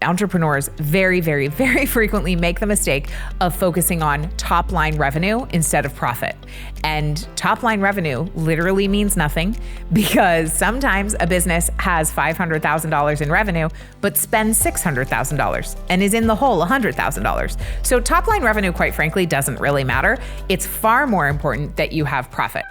Entrepreneurs very, very, very frequently make the mistake of focusing on top line revenue instead of profit. And top line revenue literally means nothing because sometimes a business has $500,000 in revenue, but spends $600,000 and is in the hole $100,000. So top line revenue, quite frankly, doesn't really matter. It's far more important that you have profit.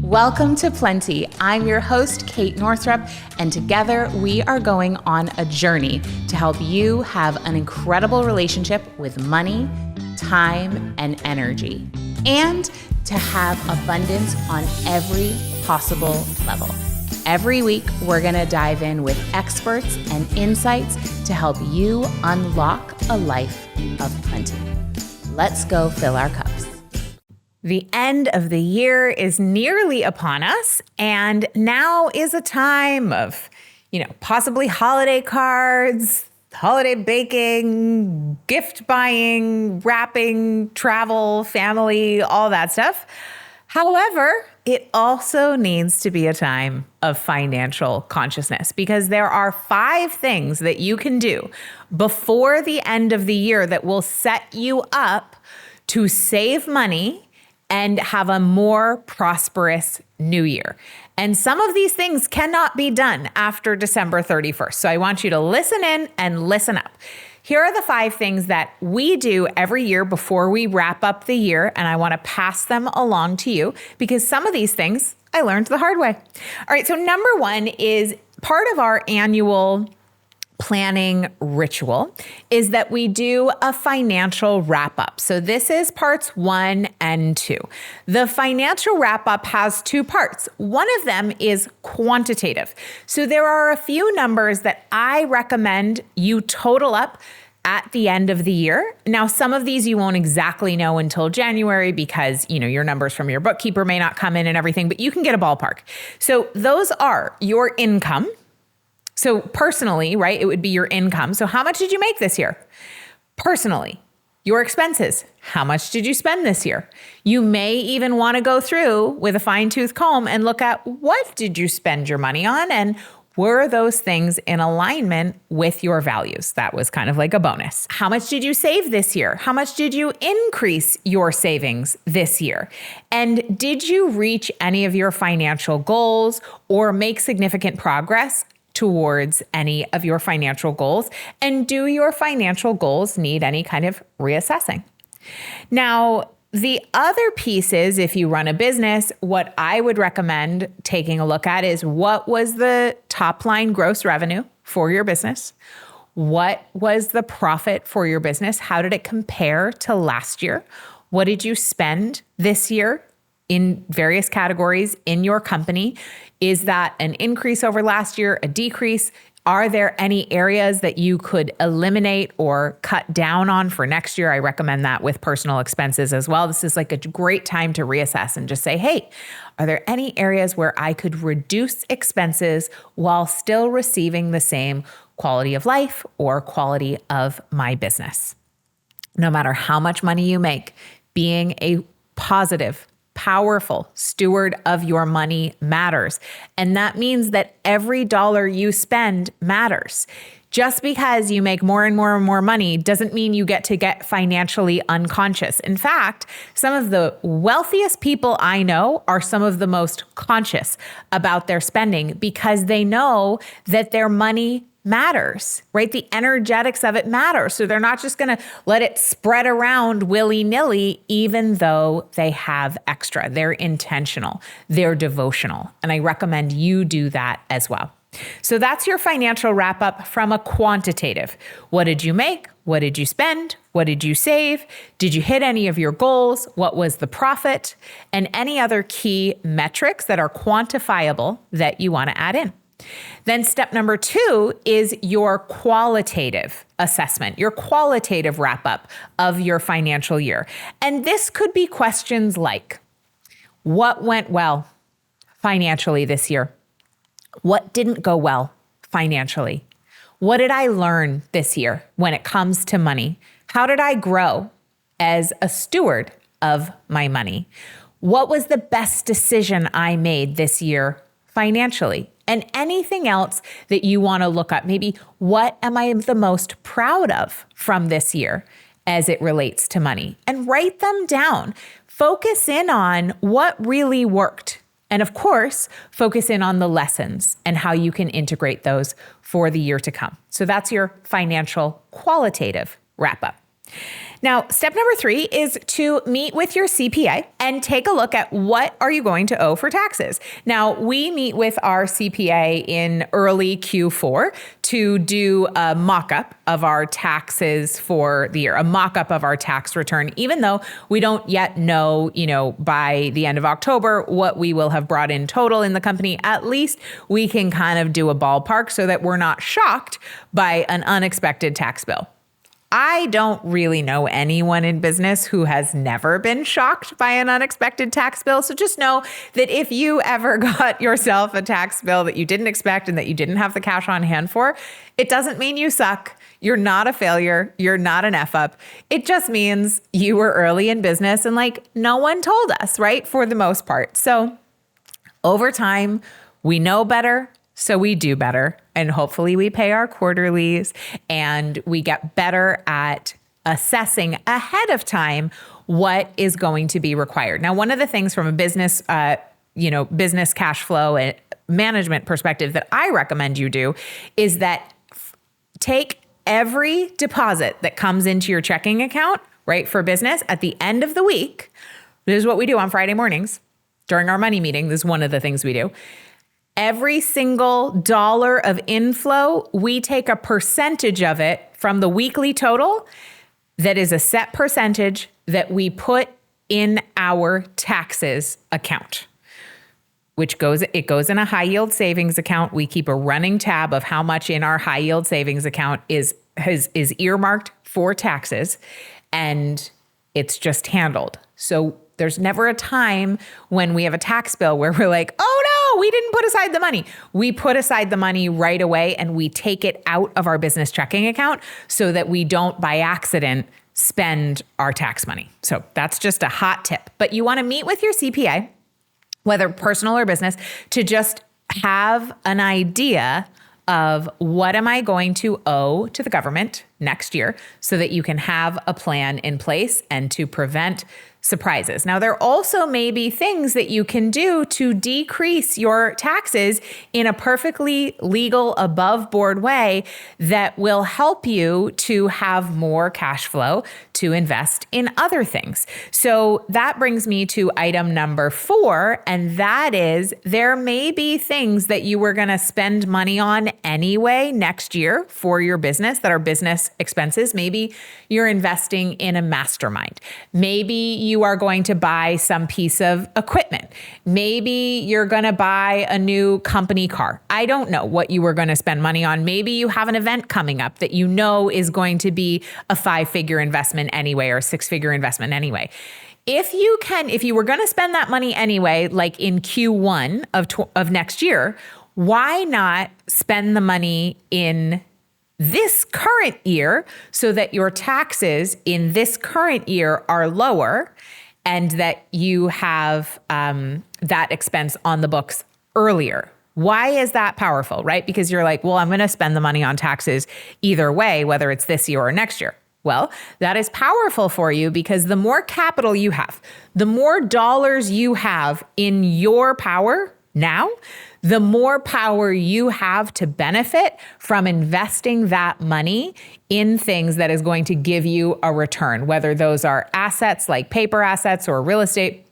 Welcome to Plenty. I'm your host, Kate Northrup, and together we are going on a journey to help you have an incredible relationship with money, time, and energy, and to have abundance on every possible level. Every week, we're going to dive in with experts and insights to help you unlock a life of plenty. Let's go fill our cups. The end of the year is nearly upon us, and now is a time of, possibly holiday cards, holiday baking, gift buying, wrapping, travel, family, all that stuff. However, it also needs to be a time of financial consciousness because there are 5 things that you can do before the end of the year that will set you up to save money and have a more prosperous new year. And some of these things cannot be done after December 31st. So I want you to listen in and listen up. Here are the 5 things that we do every year before we wrap up the year, and I want to pass them along to you because some of these things I learned the hard way. All right, so number 1 is part of our annual planning ritual is that we do a financial wrap up. So this is parts 1 and 2. The financial wrap up has 2 parts. One of them is quantitative. So there are a few numbers that I recommend you total up at the end of the year. Now, some of these you won't exactly know until January because, your numbers from your bookkeeper may not come in and everything, but you can get a ballpark. So those are your income. So personally, right, it would be your income. So how much did you make this year? Personally, your expenses. How much did you spend this year? You may even want to go through with a fine-tooth comb and look at what did you spend your money on and were those things in alignment with your values? That was kind of like a bonus. How much did you save this year? How much did you increase your savings this year? And did you reach any of your financial goals or make significant progress towards any of your financial goals? And do your financial goals need any kind of reassessing? Now, the other piece is if you run a business, what I would recommend taking a look at is what was the top line gross revenue for your business? What was the profit for your business? How did it compare to last year? What did you spend this year in various categories in your company? Is that an increase over last year, a decrease? Are there any areas that you could eliminate or cut down on for next year? I recommend that with personal expenses as well. This is like a great time to reassess and just say, hey, are there any areas where I could reduce expenses while still receiving the same quality of life or quality of my business? No matter how much money you make, being a positive, powerful steward of your money matters. And that means that every dollar you spend matters. Just because you make more and more and more money doesn't mean you get to get financially unconscious. In fact, some of the wealthiest people I know are some of the most conscious about their spending because they know that their money matters, right? The energetics of it matter. So they're not just going to let it spread around willy-nilly, even though they have extra. They're intentional. They're devotional. And I recommend you do that as well. So that's your financial wrap up from a quantitative. What did you make? What did you spend? What did you save? Did you hit any of your goals? What was the profit? And any other key metrics that are quantifiable that you want to add in. Then step number 2 is your qualitative assessment, your qualitative wrap up of your financial year. And this could be questions like, what went well financially this year? What didn't go well financially? What did I learn this year when it comes to money? How did I grow as a steward of my money? What was the best decision I made this year financially? And anything else that you want to look up, maybe what am I the most proud of from this year as it relates to money? And write them down. Focus in on what really worked. And of course, focus in on the lessons and how you can integrate those for the year to come. So that's your financial qualitative wrap up. Now, step number 3 is to meet with your CPA and take a look at what are you going to owe for taxes. Now, we meet with our CPA in early Q4 to do a mock-up of our taxes for the year, a mock-up of our tax return, even though we don't yet know, by the end of October, what we will have brought in total in the company. At least we can kind of do a ballpark so that we're not shocked by an unexpected tax bill. I don't really know anyone in business who has never been shocked by an unexpected tax bill. So just know that if you ever got yourself a tax bill that you didn't expect and that you didn't have the cash on hand for, it doesn't mean you suck. You're not a failure. You're not an F up. It just means you were early in business and no one told us, right? For the most part. So over time, we know better. So we do better, and hopefully we pay our quarterlies and we get better at assessing ahead of time what is going to be required. Now, one of the things from a business, business cash flow and management perspective that I recommend you do is that take every deposit that comes into your checking account, right, for business at the end of the week. This is what we do on Friday mornings during our money meeting. This is one of the things we do. Every single dollar of inflow, we take a percentage of it from the weekly total that is a set percentage that we put in our taxes account, which goes in a high yield savings account. We keep a running tab of how much in our high yield savings account is earmarked for taxes, and it's just handled. So there's never a time when we have a tax bill where we're like, oh no, we didn't put aside the money. We put aside the money right away and we take it out of our business checking account so that we don't by accident spend our tax money. So that's just a hot tip. But you want to meet with your CPA, whether personal or business, to just have an idea of what am I going to owe to the government next year so that you can have a plan in place and to prevent surprises. Now, there also may be things that you can do to decrease your taxes in a perfectly legal, above board way that will help you to have more cash flow to invest in other things. So that brings me to item number 4, and that is there may be things that you were going to spend money on anyway next year for your business that are business expenses. Maybe you're investing in a mastermind. Maybe you are going to buy some piece of equipment. Maybe you're going to buy a new company car. I don't know what you were going to spend money on. Maybe you have an event coming up that you know is going to be a 5-figure investment anyway, or a 6-figure investment anyway. If you were going to spend that money anyway, like in Q1 of next year, why not spend the money in this current year so that your taxes in this current year are lower and that you have that expense on the books earlier? Why is that powerful, right? Because you're like, well, I'm going to spend the money on taxes either way, whether it's this year or next year. Well, that is powerful for you because the more capital you have, the more dollars you have in your power now, the more power you have to benefit from investing that money in things that is going to give you a return, whether those are assets like paper assets or real estate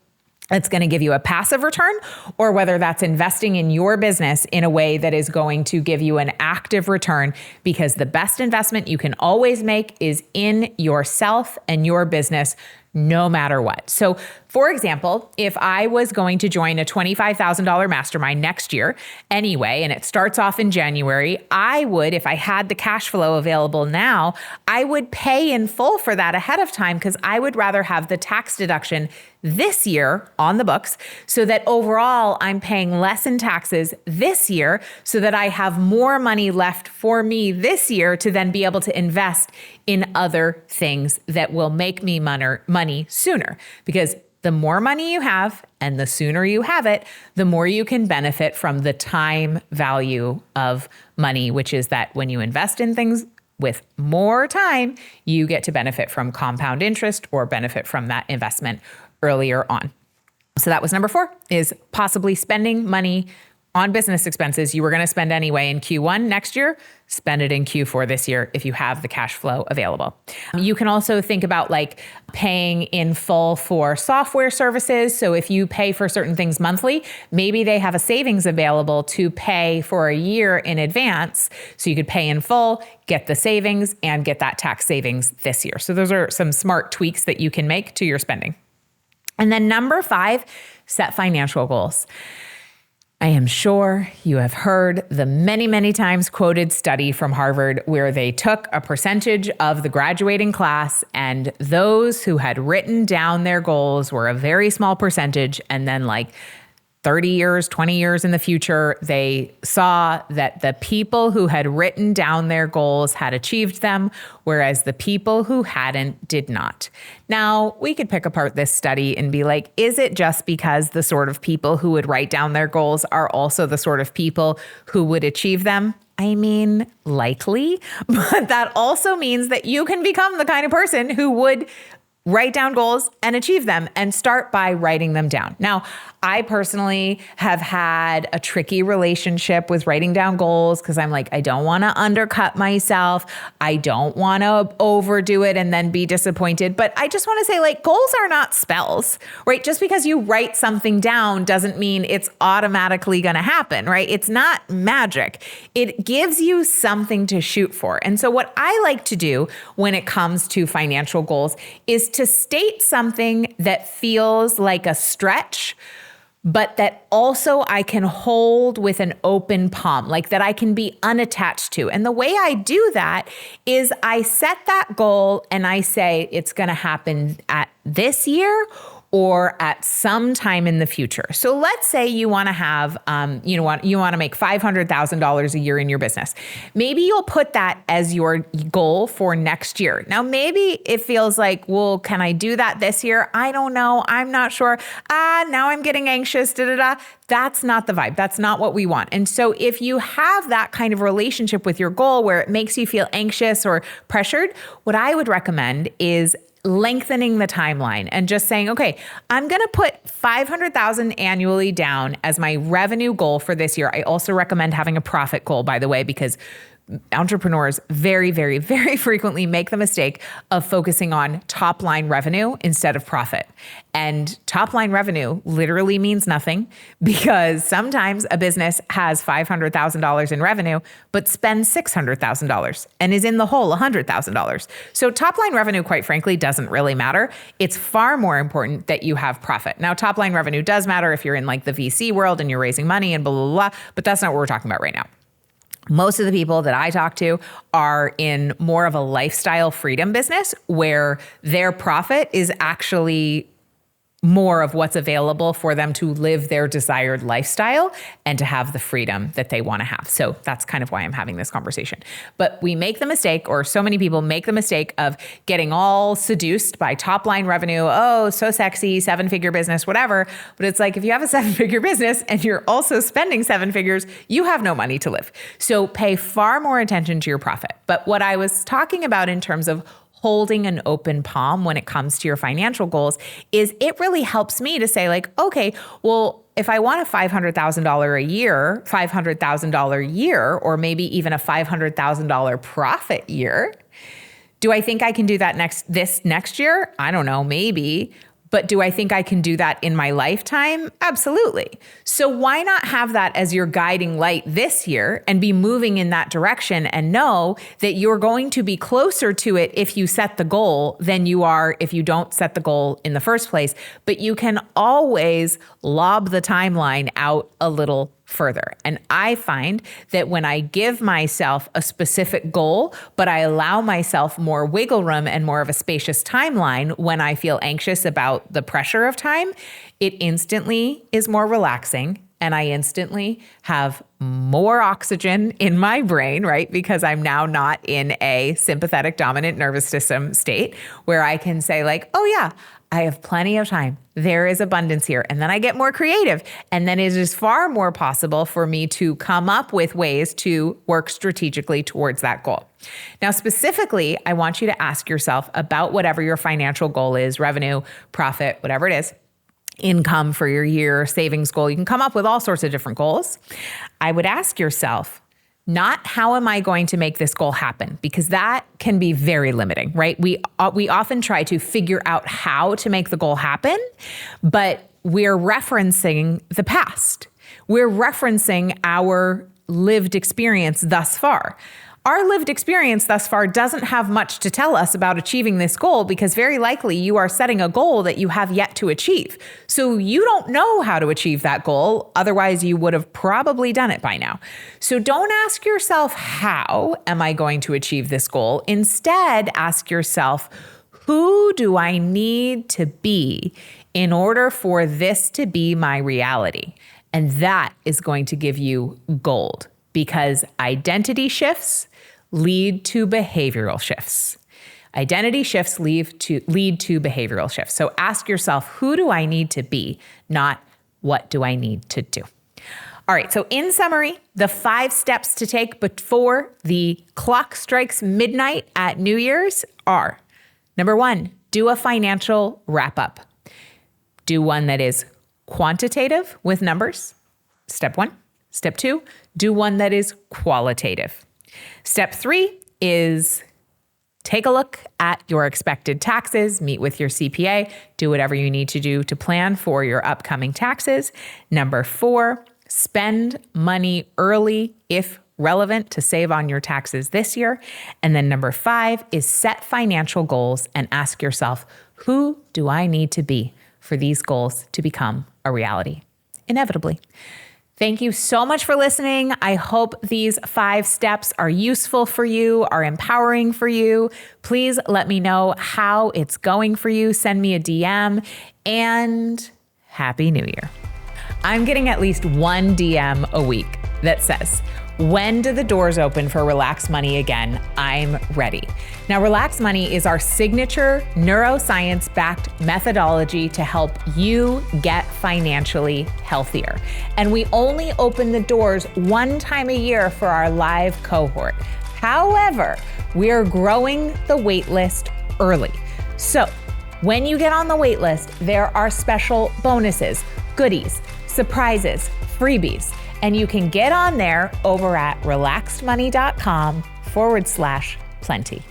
that's going to give you a passive return, or whether that's investing in your business in a way that is going to give you an active return, because the best investment you can always make is in yourself and your business, no matter what. So for example, if I was going to join a $25,000 mastermind next year anyway, and it starts off in January, I would, if I had the cash flow available now, I would pay in full for that ahead of time because I would rather have the tax deduction this year on the books so that overall I'm paying less in taxes this year so that I have more money left for me this year to then be able to invest in other things that will make me money sooner. Because the more money you have and the sooner you have it, the more you can benefit from the time value of money, which is that when you invest in things with more time, you get to benefit from compound interest or benefit from that investment earlier on. So that was number 4, is possibly spending money on business expenses you were going to spend anyway in Q1 next year. Spend it in Q4 this year if you have the cash flow available. You can also think about like paying in full for software services. So if you pay for certain things monthly, maybe they have a savings available to pay for a year in advance. So you could pay in full, get the savings, and get that tax savings this year. So those are some smart tweaks that you can make to your spending. And then number 5, set financial goals. I am sure you have heard the many, many times quoted study from Harvard where they took a percentage of the graduating class, and those who had written down their goals were a very small percentage. And then like 30 years, 20 years in the future, they saw that the people who had written down their goals had achieved them, whereas the people who hadn't did not. Now, we could pick apart this study and be like, is it just because the sort of people who would write down their goals are also the sort of people who would achieve them? I mean, likely, but that also means that you can become the kind of person who would write down goals and achieve them, and start by writing them down. Now, I personally have had a tricky relationship with writing down goals because I'm like, I don't want to undercut myself. I don't want to overdo it and then be disappointed. But I just want to say, like, goals are not spells, right? Just because you write something down doesn't mean it's automatically going to happen, right? It's not magic. It gives you something to shoot for. And so what I like to do when it comes to financial goals is to state something that feels like a stretch, but that also I can hold with an open palm, like that I can be unattached to. And the way I do that is I set that goal and I say it's going to happen at this year or at some time in the future. So let's say you want to have, you want to make $500,000 a year in your business. Maybe you'll put that as your goal for next year. Now, maybe it feels like, well, can I do that this year? I don't know. I'm not sure. Now I'm getting anxious. That's not the vibe. That's not what we want. And so if you have that kind of relationship with your goal where it makes you feel anxious or pressured, what I would recommend is lengthening the timeline and just saying, okay, I'm going to put 500,000 annually down as my revenue goal for this year. I also recommend having a profit goal, by the way, because entrepreneurs very, very, very frequently make the mistake of focusing on top line revenue instead of profit. And top line revenue literally means nothing because sometimes a business has $500,000 in revenue, but spends $600,000 and is in the hole $100,000. So top line revenue, quite frankly, doesn't really matter. It's far more important that you have profit. Now, top line revenue does matter if you're in like the VC world and you're raising money and blah, blah, blah, but that's not what we're talking about right now. Most of the people that I talk to are in more of a lifestyle freedom business where their profit is actually more of what's available for them to live their desired lifestyle and to have the freedom that they want to have. So that's kind of why I'm having this conversation. But we make the mistake, or so many people make the mistake of getting all seduced by top line revenue. Oh, so sexy, 7-figure business, whatever. But it's like, if you have a 7-figure business and you're also spending 7 figures, you have no money to live. So pay far more attention to your profit. But what I was talking about in terms of holding an open palm when it comes to your financial goals is it really helps me to say like, okay, well, if I want a $500,000 a year, $500,000 year, or maybe even a $500,000 profit year, do I think I can do that next year? I don't know, maybe. But do I think I can do that in my lifetime? Absolutely. So why not have that as your guiding light this year and be moving in that direction and know that you're going to be closer to it if you set the goal than you are if you don't set the goal in the first place. But you can always lob the timeline out a little further. And I find that when I give myself a specific goal, but I allow myself more wiggle room and more of a spacious timeline when I feel anxious about the pressure of time, it instantly is more relaxing and I instantly have more oxygen in my brain, right? Because I'm now not in a sympathetic dominant nervous system state where I can say like, oh yeah, I have plenty of time. There is abundance here. And then I get more creative. And then it is far more possible for me to come up with ways to work strategically towards that goal. Now, specifically, I want you to ask yourself about whatever your financial goal is, revenue, profit, whatever it is, income for your year, savings goal. You can come up with all sorts of different goals. I would ask yourself, not how am I going to make this goal happen? Because that can be very limiting, right? We often try to figure out how to make the goal happen, but we're referencing the past. We're referencing our lived experience thus far. Our lived experience thus far doesn't have much to tell us about achieving this goal because very likely you are setting a goal that you have yet to achieve. So you don't know how to achieve that goal. Otherwise, you would have probably done it by now. So don't ask yourself, how am I going to achieve this goal? Instead, ask yourself, who do I need to be in order for this to be my reality? And that is going to give you gold because identity shifts lead to behavioral shifts. Identity shifts lead to behavioral shifts. So ask yourself, who do I need to be, not what do I need to do? All right, so in summary, the 5 steps to take before the clock strikes midnight at New Year's are, number 1, do a financial wrap-up. Do one that is quantitative with numbers, step 1. Step 2, do one that is qualitative. Step 3 is take a look at your expected taxes, meet with your CPA, do whatever you need to do to plan for your upcoming taxes. Number 4, spend money early if relevant to save on your taxes this year. And then number 5 is set financial goals and ask yourself, who do I need to be for these goals to become a reality? Inevitably. Thank you so much for listening. I hope these 5 steps are useful for you, are empowering for you. Please let me know how it's going for you. Send me a DM and Happy New Year. I'm getting at least one DM a week that says, when do the doors open for Relax Money again? I'm ready. Now, Relax Money is our signature neuroscience-backed methodology to help you get financially healthier. And we only open the doors one time a year for our live cohort. However, we are growing the wait list early. So when you get on the wait list, there are special bonuses, goodies, surprises, freebies. And you can get on there over at relaxedmoney.com/plenty.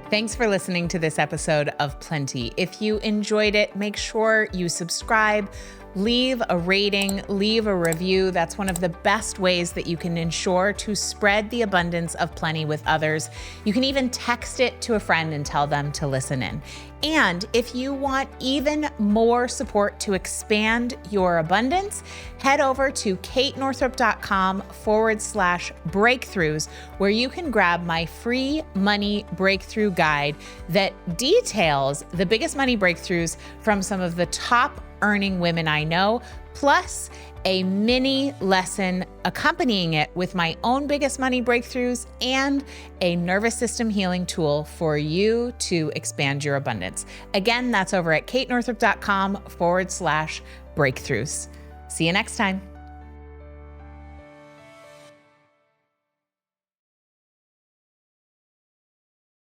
Thanks for listening to this episode of Plenty. If you enjoyed it, make sure you subscribe, leave a rating, leave a review. That's one of the best ways that you can ensure to spread the abundance of plenty with others. You can even text it to a friend and tell them to listen in. And if you want even more support to expand your abundance, head over to katenorthrup.com/breakthroughs, where you can grab my free money breakthrough guide that details the biggest money breakthroughs from some of the top earning women I know, plus a mini lesson accompanying it with my own biggest money breakthroughs and a nervous system healing tool for you to expand your abundance. Again, that's over at katenorthrup.com/breakthroughs. See you next time.